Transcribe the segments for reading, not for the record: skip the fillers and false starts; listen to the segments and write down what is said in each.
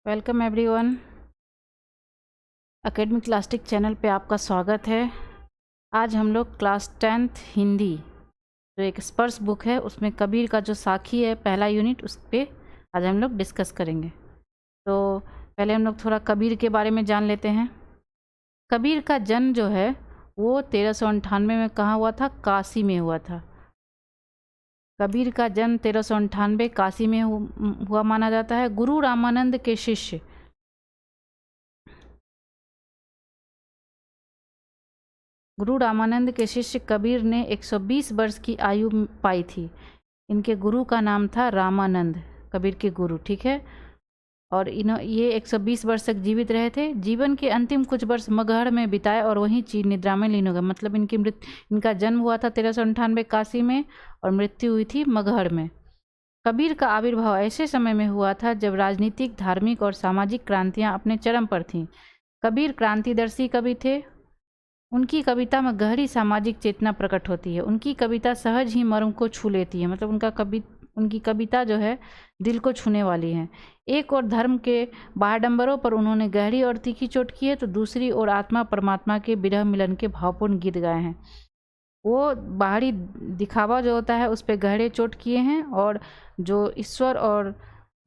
Welcome everyone. Academic clastic channel पे आपका स्वागत है। आज हम लोग क्लास 10th हिंदी जो एक स्पर्श बुक है उसमें कबीर का जो साखी है पहला यूनिट उस पर आज हम लोग डिस्कस करेंगे। तो पहले हम लोग थोड़ा कबीर के बारे में जान लेते हैं। कबीर का जन्म जो है वो 1398 में कहाँ हुआ था? काशी में हुआ था। कबीर का जन्म 1398 काशी में हुआ माना जाता है। गुरु रामानंद के शिष्य गुरु रामानंद के शिष्य कबीर ने 120 वर्ष की आयु पाई थी। इनके गुरु का नाम था रामानंद, कबीर के गुरु, ठीक है। और ये 120 वर्ष तक जीवित रहे थे। जीवन के अंतिम कुछ वर्ष मगहर में बिताए और वहीं चीर निद्रा में लीन हो गए। मतलब इनका जन्म हुआ था 1398 काशी में और मृत्यु हुई थी मगहर में। कबीर का आविर्भाव ऐसे समय में हुआ था जब राजनीतिक, धार्मिक और सामाजिक क्रांतियां अपने चरम पर थीं। कबीर क्रांतिदर्शी कवि थे। उनकी कविता में गहरी सामाजिक चेतना प्रकट होती है। उनकी कविता सहज ही मर्म को छू लेती है। मतलब उनकी कविता जो है दिल को छूने वाली है। एक और धर्म के बाहडंबरों पर उन्होंने गहरी और तीखी चोट की है, तो दूसरी ओर आत्मा परमात्मा के विरह मिलन के भावपूर्ण गीत गाए हैं। वो बाहरी दिखावा जो होता है उस पर गहरे चोट किए हैं, और जो ईश्वर और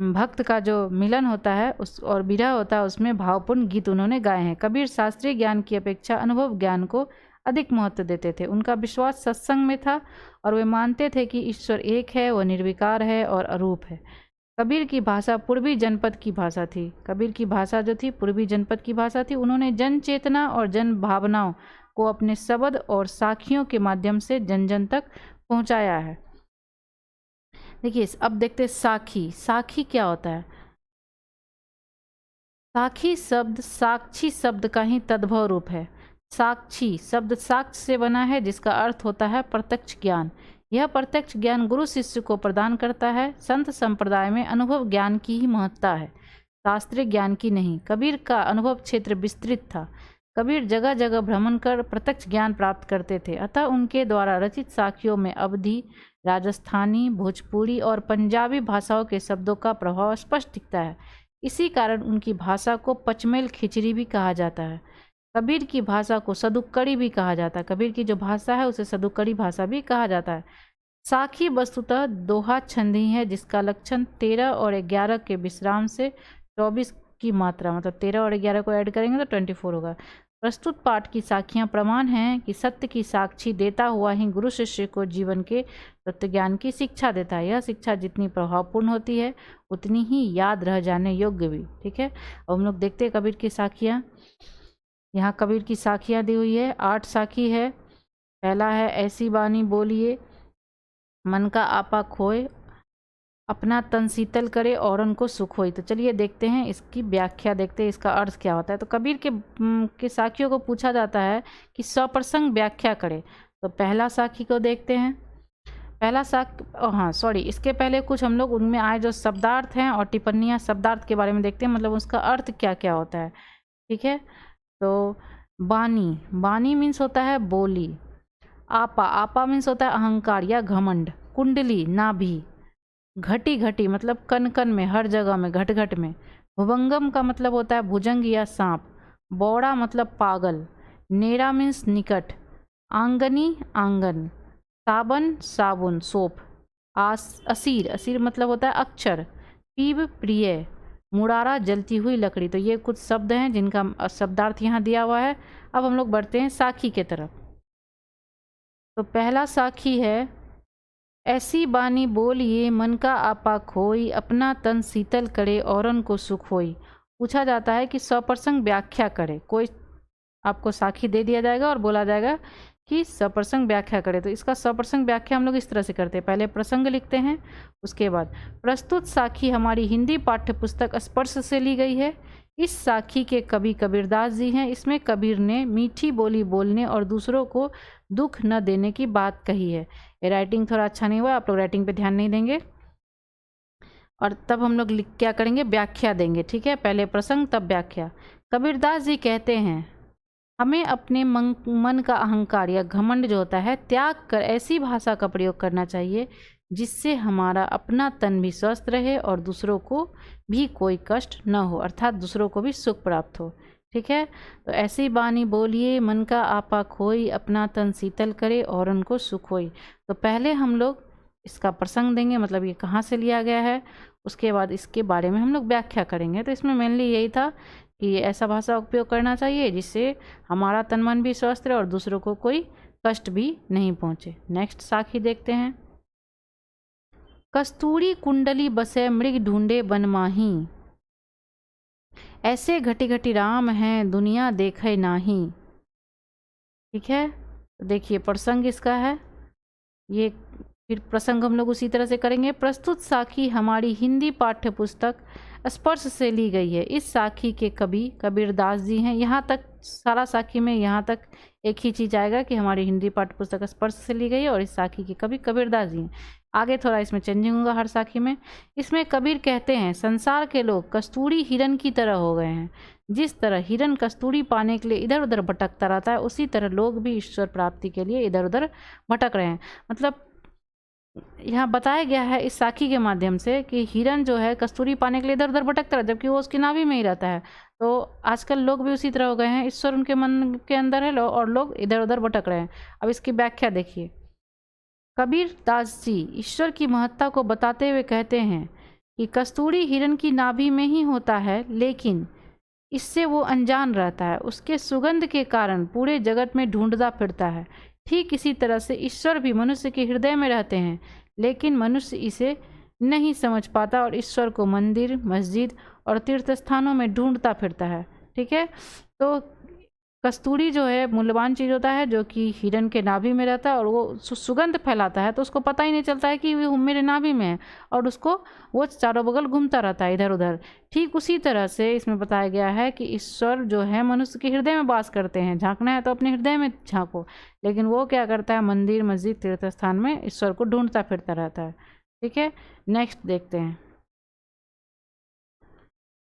भक्त का जो मिलन होता है उस और विरह होता है उसमें भावपूर्ण गीत उन्होंने गाए हैं। कबीर शास्त्रीय ज्ञान की अपेक्षा अनुभव ज्ञान को अधिक महत्व देते थे। उनका विश्वास सत्संग में था और वे मानते थे कि ईश्वर एक है, वह निर्विकार है और अरूप है। कबीर की भाषा पूर्वी जनपद की भाषा थी। कबीर की भाषा जो थी पूर्वी जनपद की भाषा थी। उन्होंने जन चेतना और जन भावनाओं को अपने शब्द और साखियों के माध्यम से जन जन तक पहुंचाया है। देखिए, अब देखते हैं साखी। साखी क्या होता है? साखी शब्द साक्षी शब्द का ही तद्भव रूप है। साक्षी शब्द साक्ष से बना है, जिसका अर्थ होता है प्रत्यक्ष ज्ञान। यह प्रत्यक्ष ज्ञान गुरु शिष्य को प्रदान करता है। संत संप्रदाय में अनुभव ज्ञान की ही महत्ता है, शास्त्रीय ज्ञान की नहीं। कबीर का अनुभव क्षेत्र विस्तृत था। कबीर जगह जगह भ्रमण कर प्रत्यक्ष ज्ञान प्राप्त करते थे। अतः उनके द्वारा रचित साखियों में अवधी, राजस्थानी, भोजपुरी और पंजाबी भाषाओं के शब्दों का प्रभाव स्पष्ट दिखता है। इसी कारण उनकी भाषा को पचमेल खिचड़ी भी कहा जाता है। कबीर की भाषा को सदुक्कड़ी भी कहा जाता है। कबीर की जो भाषा है उसे सदुक्कड़ी भाषा भी कहा जाता है। साखी वस्तुतः दोहा छंदी है, जिसका लक्षण 13 और 11 के विश्राम से 24 की मात्रा, मतलब 13 और 11 को ऐड करेंगे तो 24 होगा। प्रस्तुत पाठ की साखियां प्रमाण हैं कि सत्य की साक्षी देता हुआ ही गुरु शिष्य को जीवन के तत्व ज्ञान की शिक्षा देता है। यह शिक्षा जितनी प्रभावपूर्ण होती है उतनी ही याद रह जाने योग्य भी, ठीक है। अब हम लोग देखते हैं कबीर की साखियां। यहाँ कबीर की साखियां दी हुई है, 8 साखी है। पहला है, ऐसी बानी बोलिए मन का आपा खोए, अपना तन शीतल करे और उनको सुख होई। तो चलिए देखते हैं इसकी व्याख्या, देखते हैं इसका अर्थ क्या होता है। तो कबीर के साखियों को पूछा जाता है कि सप्रसंग व्याख्या करे। तो पहला साखी को देखते हैं। पहला इसके पहले कुछ हम लोग उनमें आए जो शब्दार्थ हैं और टिप्पणियाँ शब्दार्थ के बारे में देखते हैं, मतलब उसका अर्थ क्या क्या होता है, ठीक है। तो बानी, बानी मीन्स होता है बोली। आपा, आपा मीन्स होता है अहंकार या घमंड। कुंडली, नाभि। घटी, घटी मतलब कन कन में, हर जगह में, घट घट में। भुवंगम का मतलब होता है भुजंग या सांप। बौड़ा मतलब पागल। नेरा मीन्स निकट। आंगनी, आंगन। साबन, साबुन, सोप। असीर, असीर मतलब होता है अक्षर। पीब, प्रिय। मुड़ारा, जलती हुई लकड़ी। तो ये कुछ शब्द हैं जिनका शब्दार्थ यहाँ दिया हुआ है। अब हम लोग बढ़ते हैं साखी के तरफ। तो पहला साखी है, ऐसी बानी बोलिए मन का आपा खोई, अपना तन शीतल करे औरन को सुख होई। पूछा जाता है कि सप्रसंग व्याख्या करे। कोई आपको साखी दे दिया जाएगा और बोला जाएगा कि सप्रसंग व्याख्या करे। तो इसका सप्रसंग व्याख्या हम लोग इस तरह से करते हैं, पहले प्रसंग लिखते हैं, उसके बाद प्रस्तुत साखी हमारी हिंदी पाठ्य पुस्तक स्पर्श से ली गई है। इस साखी के कवि कबीरदास जी हैं। इसमें कबीर ने मीठी बोली बोलने और दूसरों को दुख न देने की बात कही है। ये राइटिंग थोड़ा अच्छा नहीं हुआ, आप लोग राइटिंग पे ध्यान नहीं देंगे। और तब हम लोग क्या करेंगे, व्याख्या देंगे, ठीक है। पहले प्रसंग तब व्याख्या। कबीरदास जी कहते हैं, हमें अपने मन का अहंकार या घमंड जो होता है त्याग कर ऐसी भाषा का प्रयोग करना चाहिए जिससे हमारा अपना तन भी स्वस्थ रहे और दूसरों को भी कोई कष्ट न हो, अर्थात दूसरों को भी सुख प्राप्त हो। ठीक है, तो ऐसी बानी बोलिए मन का आपा खोई, अपना तन शीतल करे और उनको सुख होई। तो पहले हम लोग इसका प्रसंग देंगे, मतलब ये कहाँ से लिया गया है, उसके बाद इसके बारे में हम लोग व्याख्या करेंगे। तो इसमें मेनली यही था कि ऐसा भाषा उपयोग करना चाहिए जिससे हमारा तन मन भी स्वस्थ रहे और दूसरों को कोई कष्ट भी नहीं पहुँचे। नेक्स्ट साखी देखते हैं। कस्तूरी कुंडली बसे मृग ढूंढे बन माही, ऐसे घटी घटी राम हैं दुनिया देखे नाही। ठीक है, तो देखिए प्रसंग इसका है ये, फिर प्रसंग हम लोग उसी तरह से करेंगे। प्रस्तुत साखी हमारी हिंदी पाठ्य पुस्तक स्पर्श से ली गई है। इस साखी के कवि कबीरदास जी हैं। यहाँ तक सारा साखी में यहाँ तक एक ही चीज़ आएगा कि हमारी हिंदी पाठ्य पुस्तक स्पर्श से ली गई है और इस साखी के कवि कबीरदास जी हैं। आगे थोड़ा इसमें चेंजिंग होगा हर साखी में। इसमें कबीर कहते हैं संसार के लोग कस्तूरी हिरन की तरह हो गए हैं। जिस तरह हिरन कस्तूरी पाने के लिए इधर उधर भटकता रहता है, उसी तरह लोग भी ईश्वर प्राप्ति के लिए इधर उधर भटक रहे हैं। मतलब यहाँ बताया गया है इस साखी के माध्यम से कि हिरन जो है कस्तूरी पाने के लिए इधर उधर भटकता है, जबकि वो उसकी नाभि में ही रहता है। तो आजकल लोग भी उसी तरह हो गए हैं, ईश्वर उनके मन के अंदर है और लोग इधर उधर भटक रहे हैं। अब इसकी व्याख्या देखिए। कबीर दास जी ईश्वर की महत्ता को बताते हुए कहते हैं कि कस्तूरी हिरन की नाभि में ही होता है, लेकिन इससे वो अनजान रहता है। उसके सुगंध के कारण पूरे जगत में ढूंढता फिरता है। ठीक इसी तरह से ईश्वर भी मनुष्य के हृदय में रहते हैं, लेकिन मनुष्य इसे नहीं समझ पाता और ईश्वर को मंदिर, मस्जिद और तीर्थ स्थानों में ढूंढता फिरता है। ठीक है, तो कस्तूरी जो है मूल्यवान चीज़ होता है जो कि हिरन के नाभि में रहता है और वो सुगंध फैलाता है, तो उसको पता ही नहीं चलता है कि वो मेरे नाभि में है और उसको वो चारों बगल घूमता रहता है इधर उधर। ठीक उसी तरह से इसमें बताया गया है कि ईश्वर जो है मनुष्य के हृदय में वास करते हैं। झांकना है तो अपने हृदय में झांको, लेकिन वो क्या करता है मंदिर, मस्जिद, तीर्थ स्थान में ईश्वर को ढूंढता फिरता रहता है। ठीक है, नेक्स्ट देखते हैं।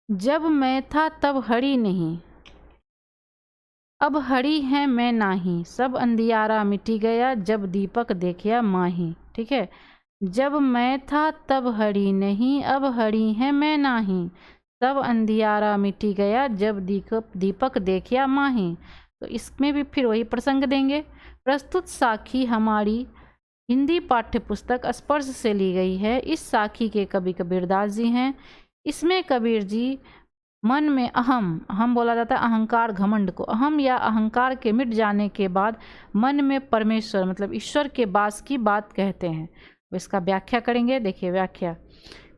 जब मैं था तब हरि नहीं, अब हरि है मैं नाही, सब अंधियारा मिटी गया, जब दीपक देखिया माही। ठीक है, जब मैं था तब हरि नहीं, अब हरि है मैं नाही, सब अंधियारा मिटी गया, जब दीपक देखिया माही। तो इसमें भी फिर वही प्रसंग देंगे। प्रस्तुत साखी हमारी हिंदी पाठ्य पुस्तक स्पर्श से ली गई है। इस साखी के कवि कबीरदास जी हैं। इसमें कबीर जी मन में अहम बोला जाता है अहंकार, घमंड को। अहम या अहंकार के मिट जाने के बाद मन में परमेश्वर मतलब ईश्वर के वास की बात कहते हैं। इसका व्याख्या करेंगे। देखिए व्याख्या।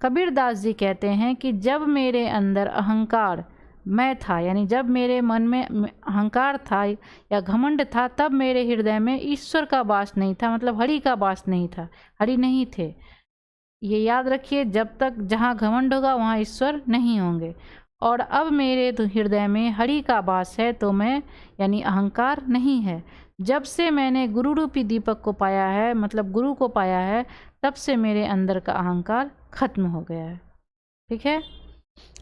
कबीरदास जी कहते हैं कि जब मेरे अंदर अहंकार मैं था, यानी जब मेरे मन में अहंकार था या घमंड था, तब मेरे हृदय में ईश्वर का वास नहीं था, मतलब हरि का वास नहीं था, हरि नहीं थे। ये याद रखिए, जब तक जहाँ घमंड होगा वहाँ ईश्वर नहीं होंगे। और अब मेरे तो हृदय में हरि का वास है, तो मैं यानी अहंकार नहीं है। जब से मैंने गुरु रूपी दीपक को पाया है, मतलब गुरु को पाया है, तब से मेरे अंदर का अहंकार खत्म हो गया है। ठीक है,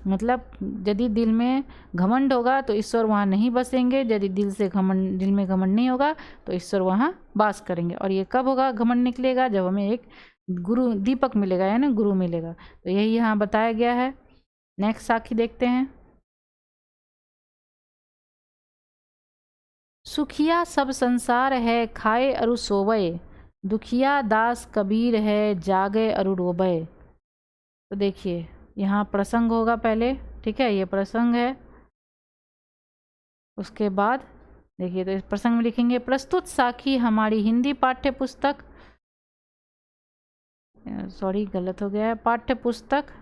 मतलब यदि दिल में घमंड होगा तो ईश्वर वहाँ नहीं बसेंगे, यदि दिल में घमंड नहीं होगा तो ईश्वर वहाँ वास करेंगे। और ये कब होगा घमंड निकलेगा? जब हमें एक गुरु दीपक मिलेगा, यानी गुरु मिलेगा। तो यही यहाँ बताया गया है। नेक्स्ट साखी देखते हैं। सुखिया सब संसार है, खाए अरु सोवय, दुखिया दास कबीर है, जागे अरु रोबय। तो देखिए यहाँ प्रसंग होगा पहले। ठीक है, ये प्रसंग है। उसके बाद देखिए, तो इस प्रसंग में लिखेंगे प्रस्तुत साखी हमारी हिंदी पाठ्य पुस्तक, सॉरी गलत हो गया है, पाठ्य पुस्तक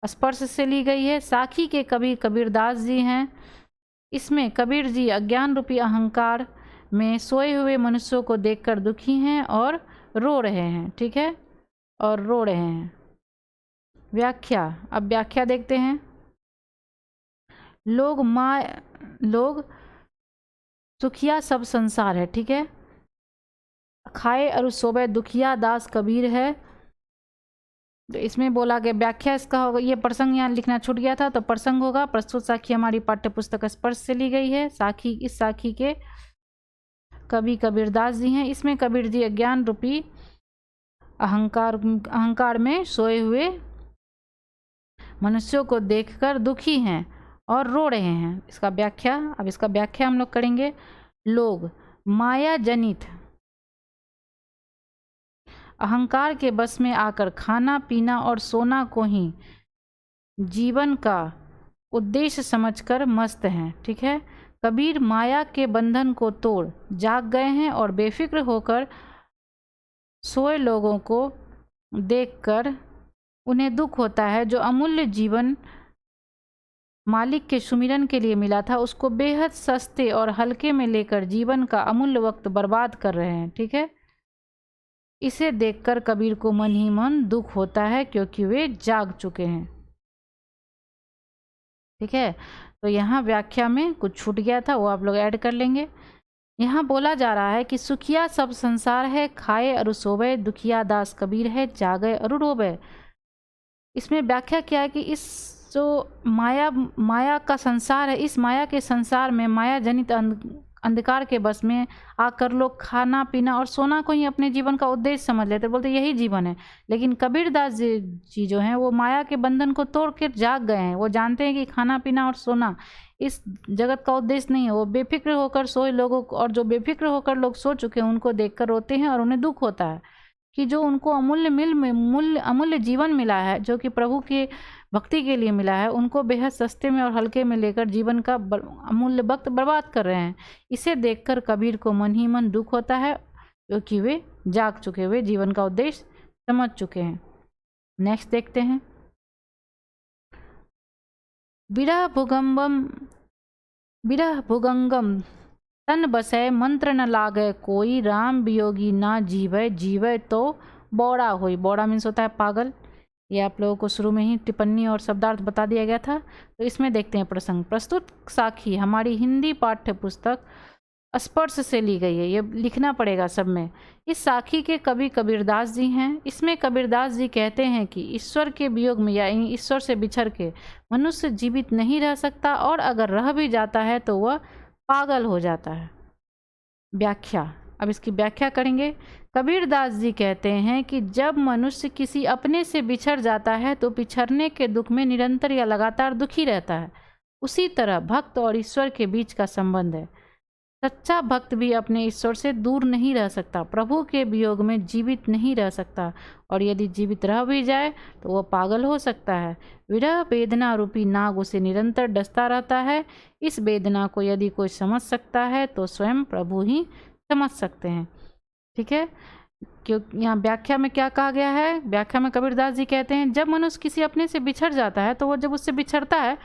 स्पर्श से ली गई है। साखी के कवि कबीरदास जी हैं। इसमें कबीर जी अज्ञान रूपी अहंकार में सोए हुए मनुष्यों को देखकर दुखी हैं और रो रहे हैं। ठीक है, और रो रहे हैं। व्याख्या। अब व्याख्या देखते हैं। लोग सुखिया सब संसार है। ठीक है, खाए और सोबे दुखिया दास कबीर है। तो इसमें बोला गया, व्याख्या इसका होगा, ये प्रसंग यहाँ लिखना छूट गया था, तो प्रसंग होगा प्रस्तुत साखी हमारी पाठ्य पुस्तक स्पर्श से ली गई है। इस साखी के कवि कबीरदास जी हैं। इसमें कबीर जी अज्ञान रूपी अहंकार में सोए हुए मनुष्यों को देखकर दुखी हैं और रो रहे हैं। इसका व्याख्या, अब इसका व्याख्या हम लोग करेंगे। लोग माया जनित अहंकार के बस में आकर खाना पीना और सोना को ही जीवन का उद्देश्य समझकर मस्त हैं। ठीक है। कबीर माया के बंधन को तोड़ जाग गए हैं और बेफिक्र होकर सोए लोगों को देखकर उन्हें दुख होता है। जो अमूल्य जीवन मालिक के सुमिरन के लिए मिला था उसको बेहद सस्ते और हल्के में लेकर जीवन का अमूल्य वक्त बर्बाद कर रहे हैं। ठीक है। इसे देखकर कबीर को मन ही मन दुख होता है क्योंकि वे जाग चुके हैं। ठीक है। तो यहाँ व्याख्या में कुछ छूट गया था, वो आप लोग ऐड कर लेंगे। यहाँ बोला जा रहा है कि सुखिया सब संसार है, खाए अरु सोवे, दुखिया दास कबीर है, जागे अरु रोवे। इसमें व्याख्या क्या है कि इस जो माया का संसार है, इस माया के संसार में माया जनित अंधकार के बस में आकर लोग खाना पीना और सोना को ही अपने जीवन का उद्देश्य समझ लेते, बोलते यही जीवन है। लेकिन कबीरदास जी जो हैं वो माया के बंधन को तोड़ के जाग गए हैं। वो जानते हैं कि खाना पीना और सोना इस जगत का उद्देश्य नहीं है। वो बेफिक्र होकर सोए लोगों को, और जो बेफिक्र होकर लोग सो चुके हैं उनको देखकर रोते हैं और उन्हें दुख होता है कि जो उनको अमूल्य जीवन मिला है, जो कि प्रभु की भक्ति के लिए मिला है, उनको बेहद सस्ते में और हल्के में लेकर जीवन का अमूल्य वक्त बर्बाद कर रहे हैं। इसे देखकर कबीर को मन ही मन दुख होता है क्योंकि वे जाग चुके हुए जीवन का उद्देश्य समझ चुके हैं। नेक्स्ट देखते हैं। विरह भुगंगम तन बसै, मंत्र न लागे कोई, राम वियोगी ना जीवे, जीवे तो बौड़ा होई। बौड़ा मीन्स होता है पागल। ये आप लोगों को शुरू में ही टिप्पणी और शब्दार्थ बता दिया गया था। तो इसमें देखते हैं प्रसंग। प्रस्तुत साखी हमारी हिंदी पाठ्य पुस्तक स्पर्श से ली गई है। ये लिखना पड़ेगा सब में। इस साखी के कवि कबीरदास जी हैं। इसमें कबीरदास जी कहते हैं कि ईश्वर के वियोग में या ईश्वर से बिछड़ के मनुष्य जीवित नहीं रह सकता, और अगर रह भी जाता है तो वह पागल हो जाता है। व्याख्या, अब इसकी व्याख्या करेंगे। कबीरदास जी कहते हैं कि जब मनुष्य किसी अपने से बिछड़ जाता है तो बिछड़ने के दुख में निरंतर या लगातार दुखी रहता है। उसी तरह भक्त और ईश्वर के बीच का संबंध है। सच्चा भक्त भी अपने ईश्वर से दूर नहीं रह सकता, प्रभु के वियोग में जीवित नहीं रह सकता, और यदि जीवित रह भी जाए तो वह पागल हो सकता है। विरह वेदना रूपी नाग उसे निरंतर डसता रहता है। इस वेदना को यदि कोई समझ सकता है तो स्वयं प्रभु ही समझ सकते हैं। ठीक है। क्यों यहाँ व्याख्या में क्या कहा गया है? व्याख्या में कबीरदास जी कहते हैं जब मनुष्य किसी अपने से बिछड़ जाता है तो वो जब उससे बिछड़ता है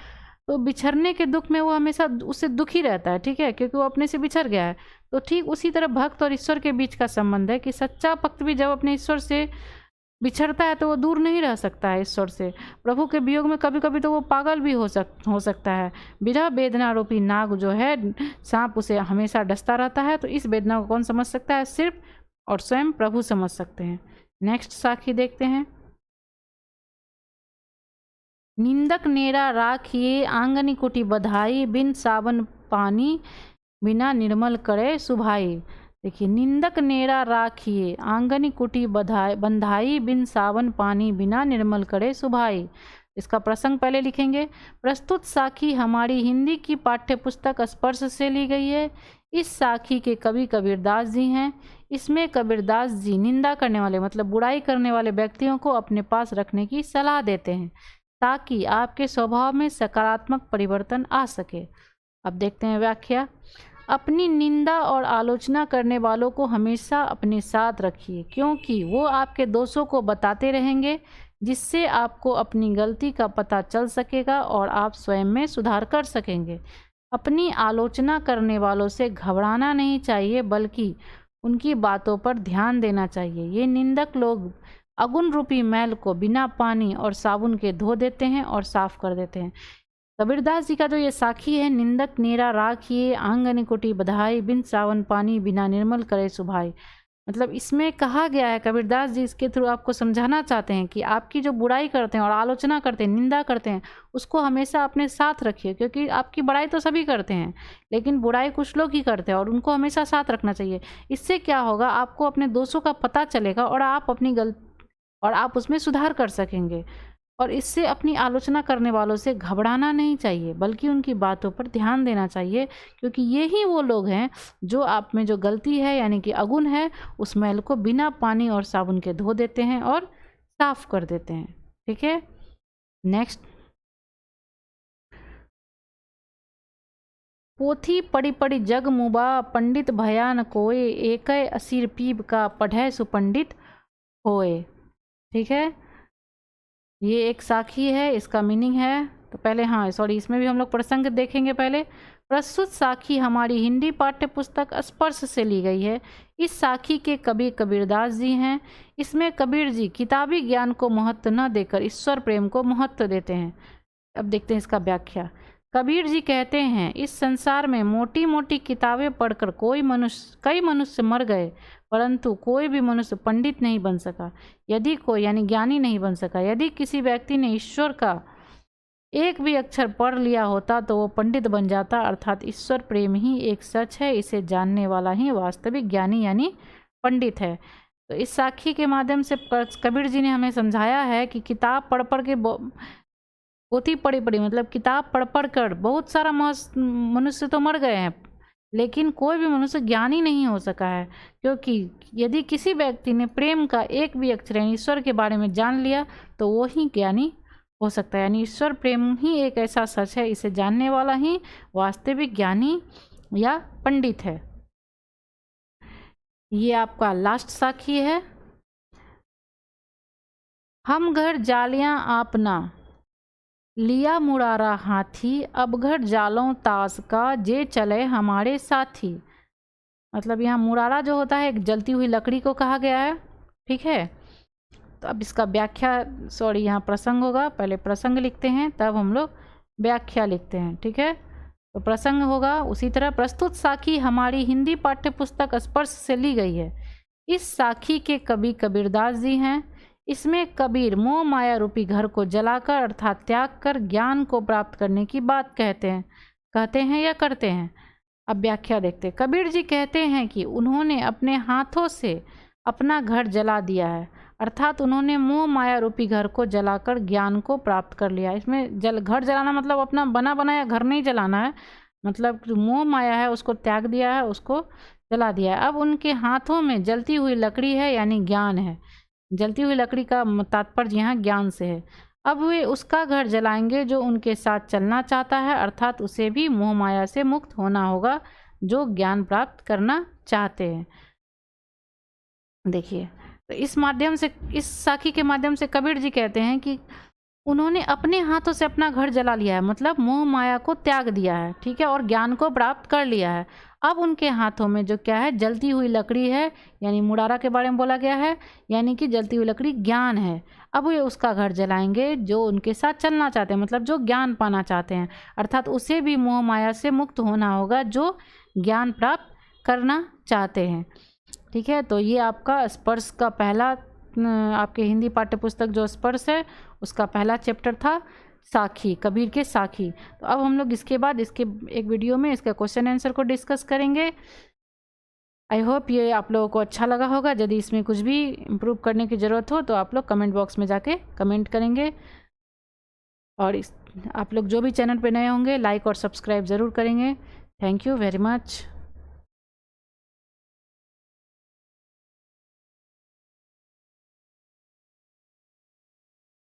तो बिछड़ने के दुख में वो हमेशा उससे दुखी रहता है। ठीक है, क्योंकि वो अपने से बिछड़ गया है। तो ठीक उसी तरह भक्त और ईश्वर के बीच का संबंध है कि सच्चा भक्त भी जब अपने ईश्वर से बिछड़ता है तो वो दूर नहीं रह सकता है ईश्वर से। प्रभु के वियोग में कभी कभी तो वो पागल भी हो सकता है। विरह वेदना रूपी नाग जो है, सांप उसे हमेशा डसता रहता है। तो इस वेदना को कौन समझ सकता है? सिर्फ और स्वयं प्रभु समझ सकते हैं। नेक्स्ट साखी देखते हैं। निंदक नेरा राखिए, आंगनी कुटी बधाई, बिन सावन पानी बिना निर्मल करे सुभाई। देखिए, निंदक नेरा राखिए, आंगनी कुटी बंधाई, बिन सावन पानी बिना निर्मल करे सुभाई। इसका प्रसंग पहले लिखेंगे। प्रस्तुत साखी हमारी हिंदी की पाठ्य पुस्तक स्पर्श से ली गई है। इस साखी के कवि कबीरदास जी हैं। इसमें कबीरदास जी निंदा करने वाले मतलब बुराई करने वाले व्यक्तियों को अपने पास रखने की सलाह देते हैं ताकि आपके स्वभाव में सकारात्मक परिवर्तन आ सके। अब देखते हैं व्याख्या। अपनी निंदा और आलोचना करने वालों को हमेशा अपने साथ रखिए, क्योंकि वो आपके दोषों को बताते रहेंगे, जिससे आपको अपनी गलती का पता चल सकेगा और आप स्वयं में सुधार कर सकेंगे। अपनी आलोचना करने वालों से घबराना नहीं चाहिए, बल्कि उनकी बातों पर ध्यान देना चाहिए। ये निंदक लोग अगुण रूपी मैल को बिना पानी और साबुन के धो देते हैं और साफ कर देते हैं। कबीरदास जी का जो ये साखी है, निंदक नेरा राखिए, आंगन कोटि बधाई, बिन सावन पानी बिना निर्मल करे सुभाई। मतलब इसमें कहा गया है, कबीरदास जी इसके थ्रू आपको समझाना चाहते हैं कि आपकी जो बुराई करते हैं और आलोचना करते हैं, निंदा करते हैं, उसको हमेशा अपने साथ रखिए, क्योंकि आपकी बड़ाई तो सभी करते हैं लेकिन बुराई कुछ लोग ही करते हैं और उनको हमेशा साथ रखना चाहिए। इससे क्या होगा, आपको अपने दोषों का पता चलेगा और आप अपनी और आप उसमें सुधार कर सकेंगे। और इससे अपनी आलोचना करने वालों से घबराना नहीं चाहिए, बल्कि उनकी बातों पर ध्यान देना चाहिए, क्योंकि यही वो लोग हैं जो आप में जो गलती है यानी कि अवगुण है उस मैल को बिना पानी और साबुन के धो देते हैं और साफ कर देते हैं। ठीक है, नेक्स्ट। पोथी पढ़ी पढ़ी जग मुबा, पंडित भया न कोय, एकै असीर पीब का पढ़ै सुपंडित होए। ठीक है, ये एक साखी है, इसका मीनिंग है। तो पहले हाँ सॉरी, इसमें भी हम लोग प्रसंग देखेंगे। पहले, प्रस्तुत साखी हमारी हिंदी पाठ्य पुस्तक स्पर्श से ली गई है। इस साखी के कवि कबीरदास जी हैं। इसमें कबीर जी किताबी ज्ञान को महत्व न देकर ईश्वर प्रेम को महत्व देते हैं। अब देखते हैं इसका व्याख्या। कबीर जी कहते हैं, इस संसार में मोटी मोटी किताबें पढ़कर कई मनुष्य मर गए, परंतु कोई भी मनुष्य पंडित नहीं बन सका। यदि कोई यानी ज्ञानी नहीं बन सका। यदि किसी व्यक्ति ने ईश्वर का एक भी अक्षर पढ़ लिया होता तो वो पंडित बन जाता। अर्थात ईश्वर प्रेम ही एक सच है, इसे जानने वाला ही वास्तविक ज्ञानी यानी पंडित है। तो इस साखी के माध्यम से कबीर जी ने हमें समझाया है कि किताब पढ़ पढ़ के, पोथी पढ़ी पढ़ी मतलब किताब पढ़ पढ़ कर बहुत सारा मनुष्य तो मर गए हैं, लेकिन कोई भी मनुष्य ज्ञानी नहीं हो सका है। क्योंकि यदि किसी व्यक्ति ने प्रेम का एक भी अक्षर ईश्वर के बारे में जान लिया तो वो ही ज्ञानी हो सकता है। यानी ईश्वर प्रेम ही एक ऐसा सच है, इसे जानने वाला ही वास्तविक ज्ञानी या पंडित है। ये आपका लास्ट साखी है। हम घर जालियां आपना, लिया मुरारा हाथी, अब घर जालों ताश का, जे चले हमारे साथी। मतलब यहाँ मुरारा जो होता है एक जलती हुई लकड़ी को कहा गया है। ठीक है, तो अब इसका व्याख्या सॉरी यहाँ प्रसंग होगा, पहले प्रसंग लिखते हैं तब हम लोग व्याख्या लिखते हैं। ठीक है, तो प्रसंग होगा उसी तरह। प्रस्तुत साखी हमारी हिंदी पाठ्य पुस्तक स्पर्श से ली गई है। इस साखी के कवि कबीरदास जी हैं। इसमें कबीर मोह माया रूपी घर को जलाकर अर्थात त्याग कर ज्ञान को प्राप्त करने की बात कहते हैं या करते हैं। अब व्याख्या देखते हैं। कबीर जी कहते हैं कि उन्होंने अपने हाथों से अपना घर जला दिया है, अर्थात उन्होंने मोह माया रूपी घर को जलाकर ज्ञान को प्राप्त कर लिया। इसमें घर जलाना मतलब अपना बना बनाया घर नहीं जलाना है, मतलब मोह माया है उसको त्याग दिया है, उसको जला दिया है। अब उनके हाथों में जलती हुई लकड़ी है यानी ज्ञान है। जलती हुई लकड़ी का तात्पर्य यहाँ ज्ञान से है। अब वे उसका घर जलाएंगे जो उनके साथ चलना चाहता है, अर्थात उसे भी मोह माया से मुक्त होना होगा जो ज्ञान प्राप्त करना चाहते हैं। देखिए, तो इस माध्यम से, इस साखी के माध्यम से कबीर जी कहते हैं कि उन्होंने अपने हाथों से अपना घर जला लिया है, मतलब मोह माया को त्याग दिया है। ठीक है, और ज्ञान को प्राप्त कर लिया है। अब उनके हाथों में जो क्या है, जलती हुई लकड़ी है, यानी मुरारा के बारे में बोला गया है, यानी कि जलती हुई लकड़ी ज्ञान है। अब वे उसका घर जलाएंगे जो उनके साथ चलना चाहते हैं, मतलब जो ज्ञान पाना चाहते हैं, अर्थात उसे भी मोह माया से मुक्त होना होगा जो ज्ञान प्राप्त करना चाहते हैं। ठीक है, तो ये आपका स्पर्श का पहला, आपके हिंदी पाठ्य पुस्तक जो स्पर्श है उसका पहला चैप्टर था साखी, कबीर के साखी। तो अब हम लोग इसके बाद इसके एक वीडियो में इसका क्वेश्चन आंसर को डिस्कस करेंगे। आई होप ये आप लोगों को अच्छा लगा होगा। यदि इसमें कुछ भी इम्प्रूव करने की ज़रूरत हो तो आप लोग कमेंट बॉक्स में जाके कमेंट करेंगे। और आप लोग जो भी चैनल पे नए होंगे लाइक और सब्सक्राइब ज़रूर करेंगे। Thank you very much.